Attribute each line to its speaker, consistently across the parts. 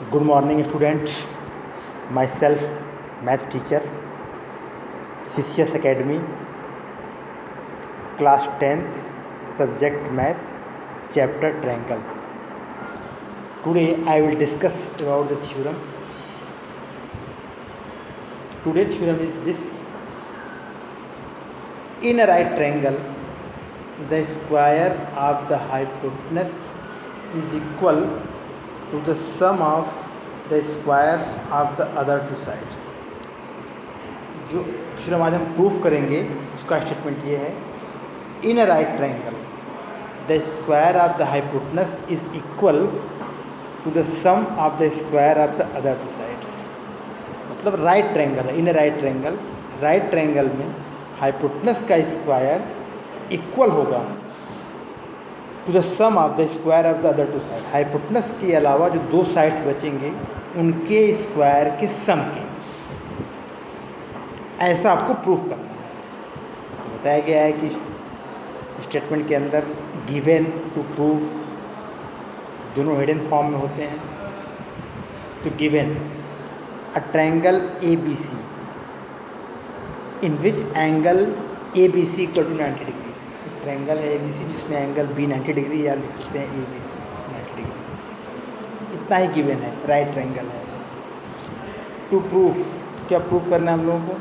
Speaker 1: Good morning, students. Myself, math teacher, CCS Academy, class 10th, subject math, chapter triangle. Today I will discuss about the theorem. Today's theorem is this: in a right triangle, the square of the hypotenuse is equal to the sum of the square of the other two sides. जो theorem आज हम proof करेंगे उसका statement ये है: in a right triangle the square of the hypotenuse is equal to the sum of the square of the other two sides. मतलब right triangle है, in a right triangle में hypotenuse का square equal होगा to the sum of the square of the other two side. Hypotenuse के अलावा जो दो sides बचेंगे उनके स्क्वायर के सम के। ऐसा आपको प्रूफ करना है। बताया गया है कि स्टेटमेंट के अंदर गिवन टू प्रूफ दोनों हिडन फॉर्म में होते हैं। तो given a triangle A B C in which angle A B C equal to 90 degree. Triangle है ए बी सी जिसमें एंगल बी 90 डिग्री, या लिख सकते हैं ए बी सी 90 डिग्री। इतना ही गिवन है, राइट ट्रायंगल है। टू प्रूफ, क्या प्रूफ करना है हम लोगों को?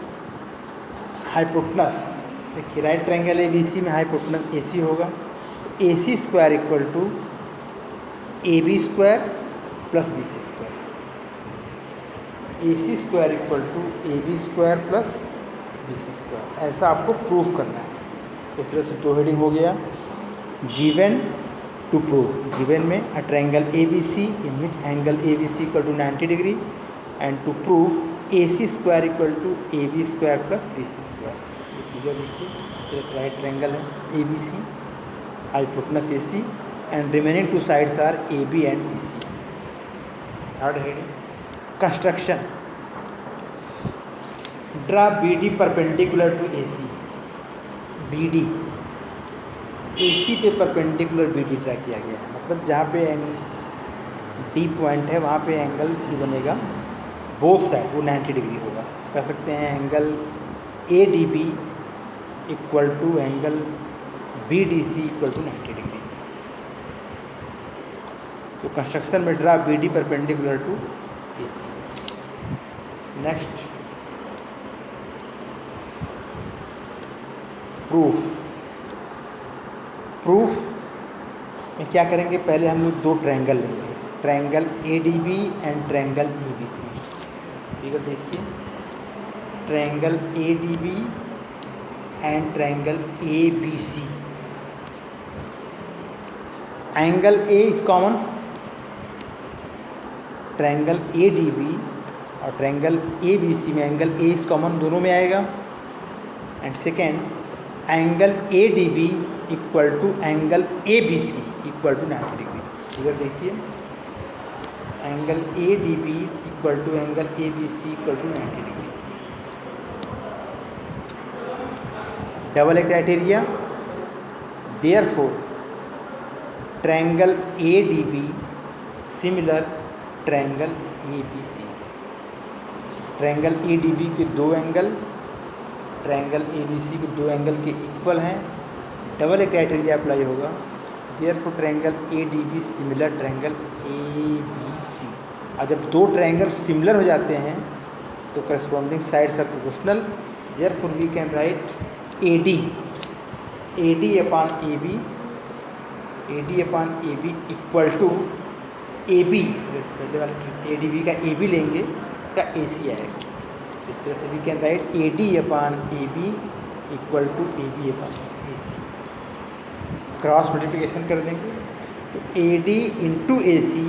Speaker 1: हाइपोटेनस। देखिए right triangle A B C में हाइपोटेनस ए सी होगा, तो A C square equal to A B square plus B C square. A C square equal to A B square plus B C square. ऐसा आपको proof करना है। इस तरह से दो हेडिंग हो गया। गिवन टू प्रूफ, गिवन में a triangle A B C in which angle A B C equal to 90 degree, and to proof A C square equal to A B square plus B C square. ये figure देखिए, इस right triangle है A B C, hypotenuse A C, and remaining two sides are A B and B C. Third heading construction. Draw B D perpendicular to A C. B D ए सी पे perpendicular B D draw किया गया है। मतलब जहाँ पे D point है वहाँ पे एंगल बनेगा बोथ साइड, वो 90 डिग्री होगा। कह सकते हैं angle A D B equal to angle B D C equal to 90 degree. तो कंस्ट्रक्शन में draw B D perpendicular to A C. Next proof में क्या करेंगे? पहले हम लोग दो ट्रायंगल लेंगे, triangle A D B and triangle A B C. Figure देखिए, triangle A D B and triangle A B C. Angle A is common, triangle A D B और ट्रायंगल ए बी सी में angle A is common, दोनों में आएगा। And second, angle A D B equal to angle A B C equal to 90 degree. इधर देखिए, angle A D B equal to angle A B C equal to 90 degree. Double A criteria, therefore triangle A D B similar triangle A B C. Triangle A D B के दो angle triangle A B C के दो angle के equal हैं। Double A criteria apply होगा, therefore triangle A D B similar triangle A B C. और जब दो ट्रायंगल सिमिलर हो जाते हैं तो corresponding sides are proportional, therefore we can write A D upon A B equal to A B. पहले वाले ए डी बी का ए बी लेंगे, इसका ए सी आएगा। इस तरह से we can write A D upon A B equal to A B upon A C. Cross multiplication कर देंगे तो A D into A C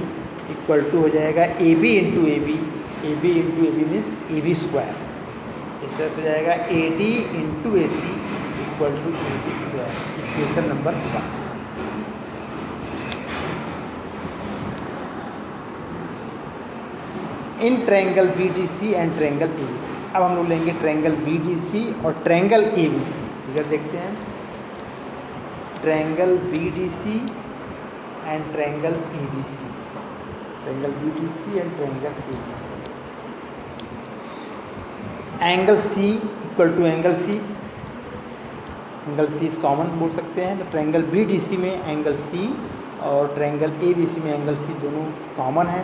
Speaker 1: equal to हो जाएगा A B into A B. A B into A B means A B square. इस तरह से हो जाएगा A D into A C equal to A B square. Equation number 1। In triangle B D C and triangle A B C. अब हम लोग लेंगे triangle B D सी और ट्रायंगल ए बी सी। इधर देखते हैं, triangle B D C and triangle A B C. Triangle BDC and triangle ABC। Angle C equal to angle C, angle C is common बोल सकते हैं। तो ट्रायंगल BDC में angle C और triangle ABC में एंगल C दोनों common है।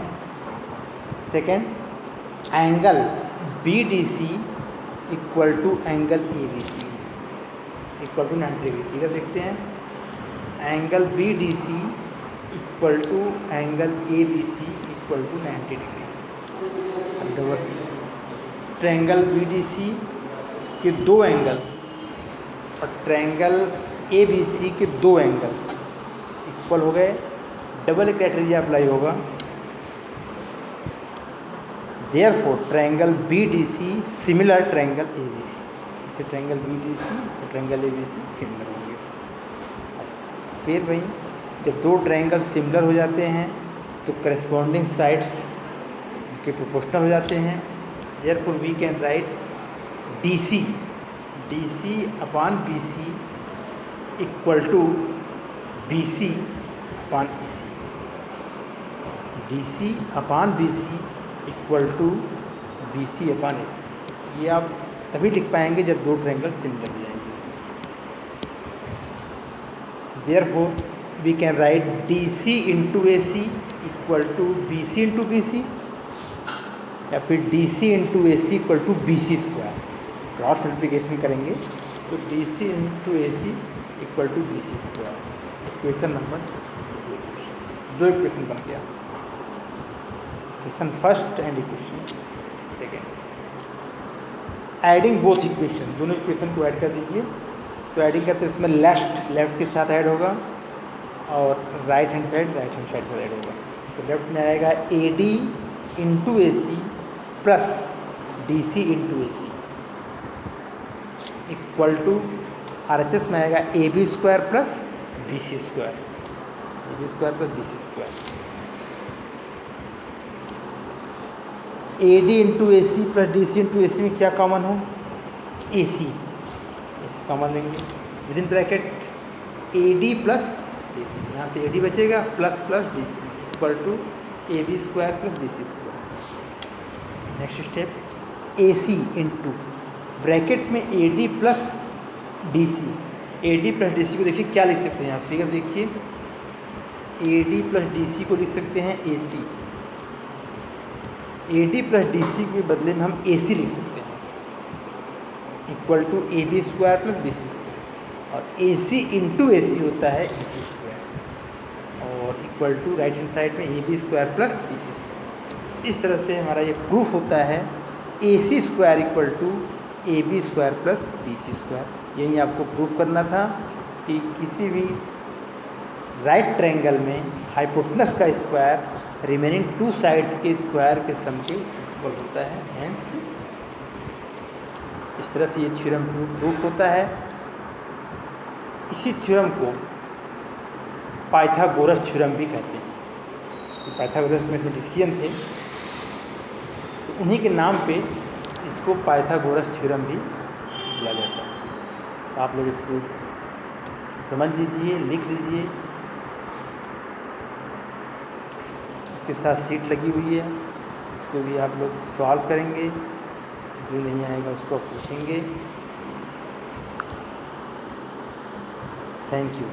Speaker 1: Second, angle BDC equal to angle ABC equal to 90 degree. Figure देखते हैं, angle BDC equal to angle ABC equal to 90 degree. Triangle BDC के दो angle और ट्रायंगल ABC के दो एंगल इक्वल हो गए, डबल क्राइटेरिया अप्लाई होगा। Therefore triangle BDC similar triangle ABC, इसे ट्रायंगल BDC और ट्रायंगल ABC सिमिलर होंगे। फिर वही जब दो ट्रायंगल सिमिलर हो जाते हैं तो करस्पॉन्डिंग साइड्स के प्रोपोर्शनल हो जाते हैं। Therefore we can write DC upon BC equal to BC upon AC। DC upon BC equal to BC upon AC। ये आप तभी लिख पाएंगे जब दो ट्रायंगल सिमिलर हो जाएंगे। Therefore we can write DC into AC equal to BC into BC, या फिर DC into AC equal to BC square. Cross multiplication करेंगे तो DC into AC equal to BC square. Equation number दो equation बन गया, equation first and equation second. Adding both equation, दोनों equation को add कर दीजिए। तो एडिंग करते हैं इसमें लेफ्ट के साथ ऐड होगा और राइट हैंड साइड के साथ ऐड होगा। तो लेफ्ट में आएगा AD into AC plus DC into AC equal to RHS में आएगा AB square plus BC square, AB square plus BC square. AD into AC plus DC into AC में क्या कॉमन है? AC कॉमन लेंगे। With in bracket AD plus BC, यहाँ से AD बचेगा plus plus BC equal to AB square plus BC square. Next step AC into bracket में AD plus DC। AD plus DC को देखिए क्या लिख सकते हैं आप, फिगर देखिए, AD प्लस DC को लिख सकते हैं AC। AD प्लस DC के बदले में हम AC लिख सकते हैं equal to AB square plus BC square, और AC इंटू AC होता है AC स्क्वायर, और equal to right hand side में AB square plus BC square. इस तरह से हमारा ये प्रूफ होता है AC square equal to AB square plus BC square. यही आपको प्रूफ करना था कि किसी भी राइट ट्रायंगल में हाइपोटेनस का स्क्वायर रिमेनिंग टू साइड्स के स्क्वायर के सम के इक्वल होता है। हेंस इस तरह से ये थ्योरम प्रूफ होता है। इसी थ्योरम को पाइथागोरस थ्योरम भी कहते हैं। पाइथागोरस मैथमेटिशियन थे, तो उन्हीं के नाम पे इसको पाइथागोरस थ्योरम भी बोला जाता है। तो आप लोग इसको समझ लीजिए, लिख लीजिए। इसके साथ सीट लगी हुई है, इसको भी आप लोग सॉल्व करेंगे। जो नहीं आएगा उसको पूछेंगे। Thank you.